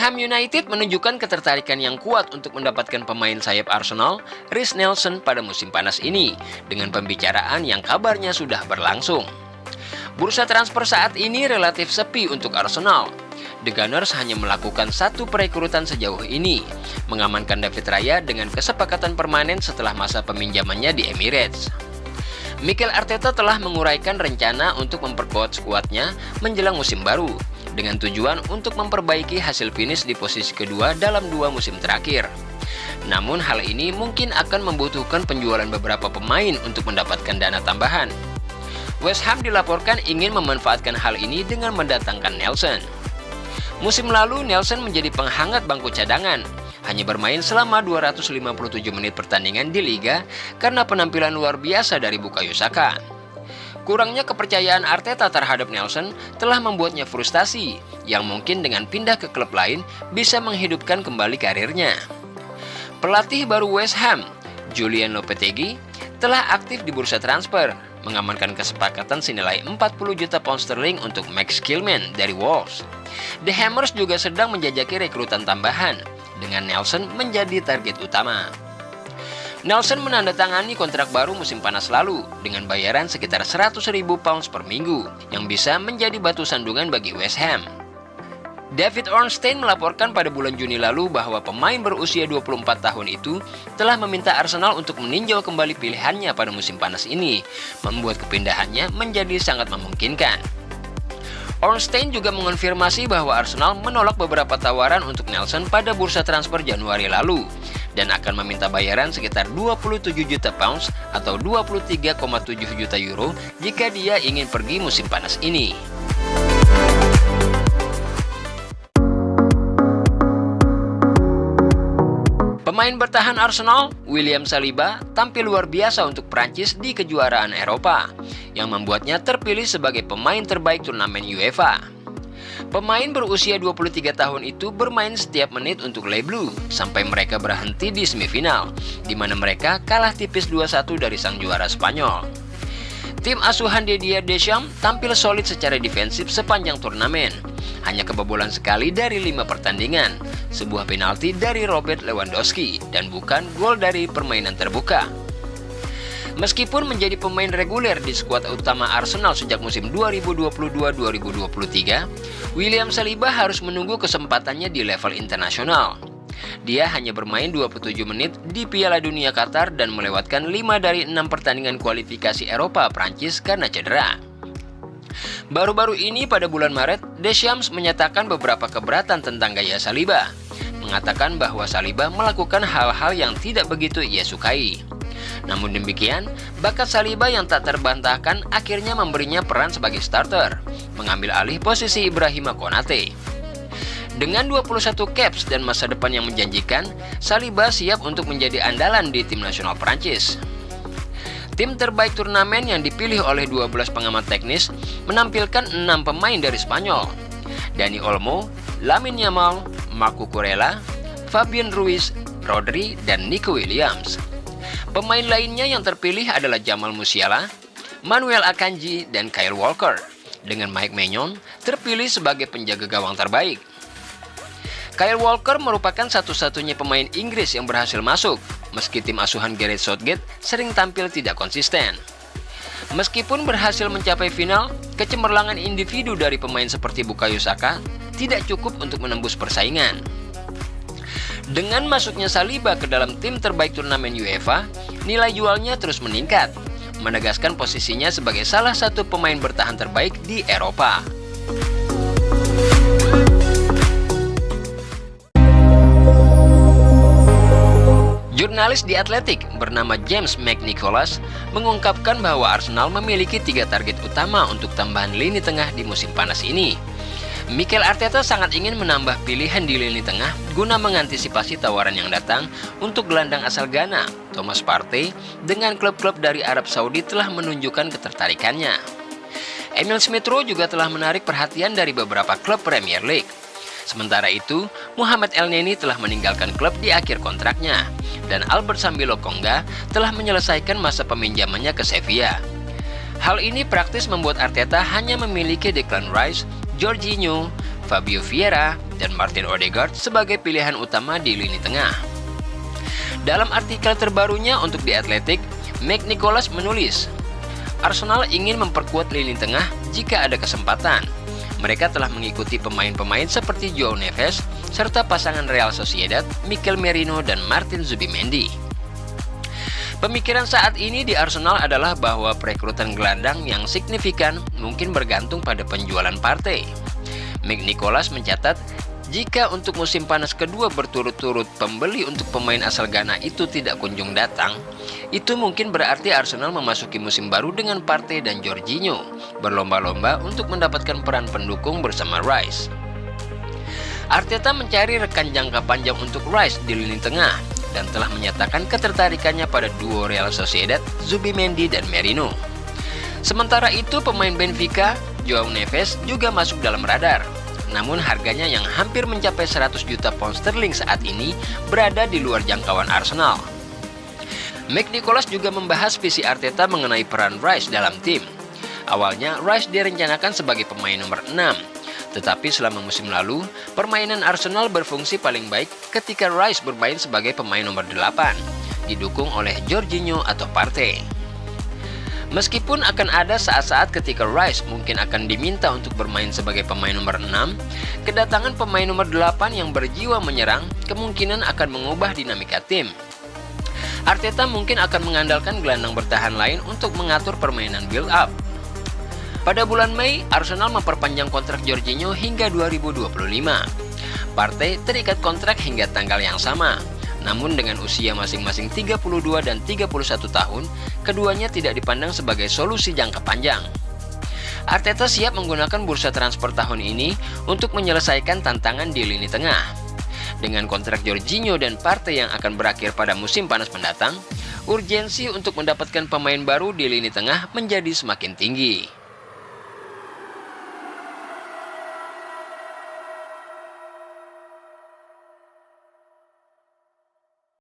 Ham United menunjukkan ketertarikan yang kuat untuk mendapatkan pemain sayap Arsenal, Reiss Nelson pada musim panas ini, dengan pembicaraan yang kabarnya sudah berlangsung. Bursa transfer saat ini relatif sepi untuk Arsenal. The Gunners hanya melakukan satu perekrutan sejauh ini, mengamankan David Raya dengan kesepakatan permanen setelah masa peminjamannya di Emirates. Mikel Arteta telah menguraikan rencana untuk memperkuat skuadnya menjelang musim baru, dengan tujuan untuk memperbaiki hasil finish di posisi kedua dalam 2 musim terakhir. Namun hal ini mungkin akan membutuhkan penjualan beberapa pemain untuk mendapatkan dana tambahan. West Ham dilaporkan ingin memanfaatkan hal ini dengan mendatangkan Nelson. Musim lalu Nelson menjadi penghangat bangku cadangan, hanya bermain selama 257 menit pertandingan di Liga karena penampilan luar biasa dari Bukayo Saka. Kurangnya kepercayaan Arteta terhadap Nelson telah membuatnya frustasi, yang mungkin dengan pindah ke klub lain bisa menghidupkan kembali karirnya. Pelatih baru West Ham, Julian Lopetegui, telah aktif di bursa transfer, mengamankan kesepakatan senilai 40 juta pound sterling untuk Max Kilman dari Wolves. The Hammers juga sedang menjajaki rekrutan tambahan, dengan Nelson menjadi target utama. Nelson menandatangani kontrak baru musim panas lalu dengan bayaran sekitar 100.000 pounds per minggu yang bisa menjadi batu sandungan bagi West Ham. David Ornstein melaporkan pada bulan Juni lalu bahwa pemain berusia 24 tahun itu telah meminta Arsenal untuk meninjau kembali pilihannya pada musim panas ini, membuat kepindahannya menjadi sangat memungkinkan. Ornstein juga mengonfirmasi bahwa Arsenal menolak beberapa tawaran untuk Nelson pada bursa transfer Januari lalu dan akan meminta bayaran sekitar 27 juta pounds atau 23,7 juta euro jika dia ingin pergi musim panas ini. Pemain bertahan Arsenal, William Saliba, tampil luar biasa untuk Prancis di kejuaraan Eropa, yang membuatnya terpilih sebagai pemain terbaik turnamen UEFA. Pemain berusia 23 tahun itu bermain setiap menit untuk Les Bleus sampai mereka berhenti di semifinal, di mana mereka kalah tipis 2-1 dari sang juara Spanyol. Tim asuhan Didier Deschamps tampil solid secara defensif sepanjang turnamen, hanya kebobolan sekali dari 5 pertandingan, sebuah penalti dari Robert Lewandowski, dan bukan gol dari permainan terbuka. Meskipun menjadi pemain reguler di skuad utama Arsenal sejak musim 2022-2023, William Saliba harus menunggu kesempatannya di level internasional. Dia hanya bermain 27 menit di Piala Dunia Qatar dan melewatkan 5 dari 6 pertandingan kualifikasi Eropa Prancis karena cedera. Baru-baru ini pada bulan Maret, Deschamps menyatakan beberapa keberatan tentang gaya Saliba, mengatakan bahwa Saliba melakukan hal-hal yang tidak begitu ia sukai. Namun demikian, bakat Saliba yang tak terbantahkan akhirnya memberinya peran sebagai starter, mengambil alih posisi Ibrahima Konate. Dengan 21 caps dan masa depan yang menjanjikan, Saliba siap untuk menjadi andalan di tim nasional Prancis. Tim terbaik turnamen yang dipilih oleh 12 pengamat teknis menampilkan 6 pemain dari Spanyol: Dani Olmo, Lamine Yamal, Marco Kurela, Fabian Ruiz, Rodri, dan Nico Williams. Pemain lainnya yang terpilih adalah Jamal Musiala, Manuel Akanji, dan Kyle Walker, dengan Mike Maignan terpilih sebagai penjaga gawang terbaik. Kyle Walker merupakan satu-satunya pemain Inggris yang berhasil masuk, meski tim asuhan Gareth Southgate sering tampil tidak konsisten. Meskipun berhasil mencapai final, kecemerlangan individu dari pemain seperti Bukayo Saka tidak cukup untuk menembus persaingan. Dengan masuknya Saliba ke dalam tim terbaik turnamen UEFA, nilai jualnya terus meningkat, menegaskan posisinya sebagai salah satu pemain bertahan terbaik di Eropa. Jurnalis The Athletic bernama James McNicholas mengungkapkan bahwa Arsenal memiliki 3 target utama untuk tambahan lini tengah di musim panas ini. Mikel Arteta sangat ingin menambah pilihan di lini tengah guna mengantisipasi tawaran yang datang untuk gelandang asal Ghana, Thomas Partey, dengan klub-klub dari Arab Saudi telah menunjukkan ketertarikannya. Emil Smith Rowe juga telah menarik perhatian dari beberapa klub Premier League. Sementara itu, Mohamed Elneny telah meninggalkan klub di akhir kontraknya, dan Albert Sambi Lokonga telah menyelesaikan masa peminjamannya ke Sevilla. Hal ini praktis membuat Arteta hanya memiliki Declan Rice, Jorginho, Fabio Vieira, dan Martin Odegaard sebagai pilihan utama di lini tengah. Dalam artikel terbarunya untuk The Athletic, Mike Nicholas menulis, Arsenal ingin memperkuat lini tengah jika ada kesempatan. Mereka telah mengikuti pemain-pemain seperti João Neves, serta pasangan Real Sociedad, Mikel Merino dan Martin Zubimendi. Pemikiran saat ini di Arsenal adalah bahwa perekrutan gelandang yang signifikan mungkin bergantung pada penjualan Partey. Mike Nicholas mencatat, jika untuk musim panas kedua berturut-turut pembeli untuk pemain asal Ghana itu tidak kunjung datang, itu mungkin berarti Arsenal memasuki musim baru dengan Partey dan Jorginho, berlomba-lomba untuk mendapatkan peran pendukung bersama Rice. Arteta mencari rekan jangka panjang untuk Rice di lini tengah, dan telah menyatakan ketertarikannya pada duo Real Sociedad, Zubimendi dan Merino. Sementara itu, pemain Benfica, João Neves juga masuk dalam radar. Namun harganya yang hampir mencapai 100 juta pound sterling saat ini berada di luar jangkauan Arsenal. Mike Nicholas juga membahas visi Arteta mengenai peran Rice dalam tim. Awalnya, Rice direncanakan sebagai pemain nomor 6. Tetapi selama musim lalu, permainan Arsenal berfungsi paling baik ketika Rice bermain sebagai pemain nomor 8, didukung oleh Jorginho atau Partey. Meskipun akan ada saat-saat ketika Rice mungkin akan diminta untuk bermain sebagai pemain nomor 6, kedatangan pemain nomor 8 yang berjiwa menyerang kemungkinan akan mengubah dinamika tim. Arteta mungkin akan mengandalkan gelandang bertahan lain untuk mengatur permainan build-up. Pada bulan Mei, Arsenal memperpanjang kontrak Jorginho hingga 2025. Partey terikat kontrak hingga tanggal yang sama. Namun dengan usia masing-masing 32 dan 31 tahun, keduanya tidak dipandang sebagai solusi jangka panjang. Arteta siap menggunakan bursa transfer tahun ini untuk menyelesaikan tantangan di lini tengah. Dengan kontrak Jorginho dan Partey yang akan berakhir pada musim panas mendatang, urgensi untuk mendapatkan pemain baru di lini tengah menjadi semakin tinggi.